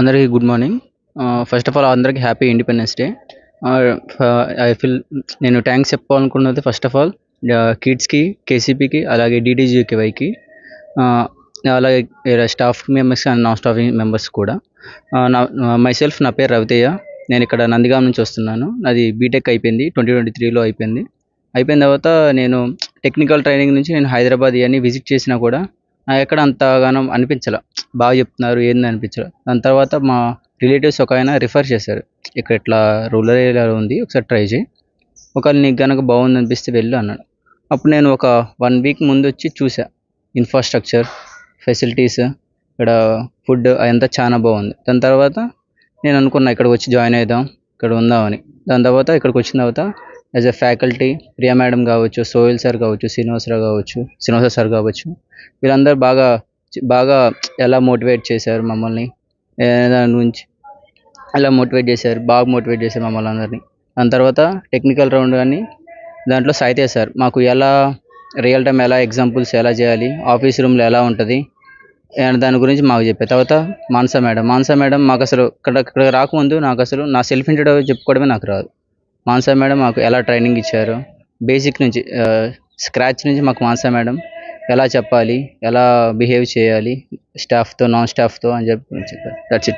అందరికీ good morning. First of all అందరికీ happy independence day. I feel నేను thanks చెప్పాలనుకున్నది ఫస్ట్ ఆఫ్ ఆల్ కిడ్స్‌కి, కేసీపీకి, అలాగే డీడీజీకేవైకి, అలాగే staff members and non staff members కూడా. నా పేరు రవితేజ. నేను ఇక్కడ నందిగాం నుంచి వస్తున్నాను. నాది బీటెక్ అయిపోయింది. 2023లో అయిపోయింది. అయిపోయిన తర్వాత నేను టెక్నికల్ ట్రైనింగ్ నుంచి నేను హైదరాబాద్ ఇవన్నీ విజిట్ చేసినా కూడా ఎక్కడ అంతగానం అనిపించలే. బాగా చెప్తున్నారు ఏంది అనిపించలే. దాని తర్వాత మా రిలేటివ్స్ ఒక ఆయన రిఫర్ చేశారు. ఇక్కడ ఇట్లా రూరల్ ఏరియాలో ఉంది, ఒకసారి ట్రై చేయి, ఒకవేళ నీకు కనుక బాగుంది అనిపిస్తే వెళ్ళు అన్నాడు. అప్పుడు నేను ఒక 1 వీక్ ముందు వచ్చి చూసా. ఇన్ఫ్రాస్ట్రక్చర్, ఫెసిలిటీస్, ఇక్కడ ఫుడ్ అదంతా చాలా బాగుంది. దాని తర్వాత నేను అనుకున్నా ఇక్కడికి వచ్చి జాయిన్ అవుదాం, ఇక్కడ ఉందామని. దాని తర్వాత ఇక్కడికి వచ్చిన తర్వాత as a faculty Priya madam కావచ్చు, సోహెల్ సార్ కావచ్చు, శ్రీనివాస సార్ కావచ్చు, వీళ్ళందరూ బాగా బాగా ఎలా మోటివేట్ చేశారు మమ్మల్ని, దాని గురించి ఎలా మోటివేట్ చేశారు, బాగా మోటివేట్ చేశారు మమ్మల్ని అందరినీ. దాని తర్వాత టెక్నికల్ రౌండ్ కానీ దాంట్లో సాయితేజ్ సార్ మాకు ఎలా రియల్ టైం ఎలా ఎగ్జాంపుల్స్ ఎలా చేయాలి, ఆఫీస్ రూమ్లో ఎలా ఉంటుంది అండ్ దాని గురించి మాకు చెప్పారు. తర్వాత మానస మేడం మాకు అసలు ఇక్కడ రాకముందు నాకు అసలు నా సెల్ఫ్ ఇంట్రొడక్షన్ చెప్పుకోవడమే నాకు రాదు. మానస మేడం మాకు ఎలా ట్రైనింగ్ ఇచ్చారు, బేసిక్ నుంచి స్క్రాచ్ నుంచి మాకు మానస మేడం ఎలా చెప్పాలి, ఎలా బిహేవ్ చేయాలి స్టాఫ్తో, నాన్ స్టాఫ్తో అని చెప్పి చెప్పారు. That's it.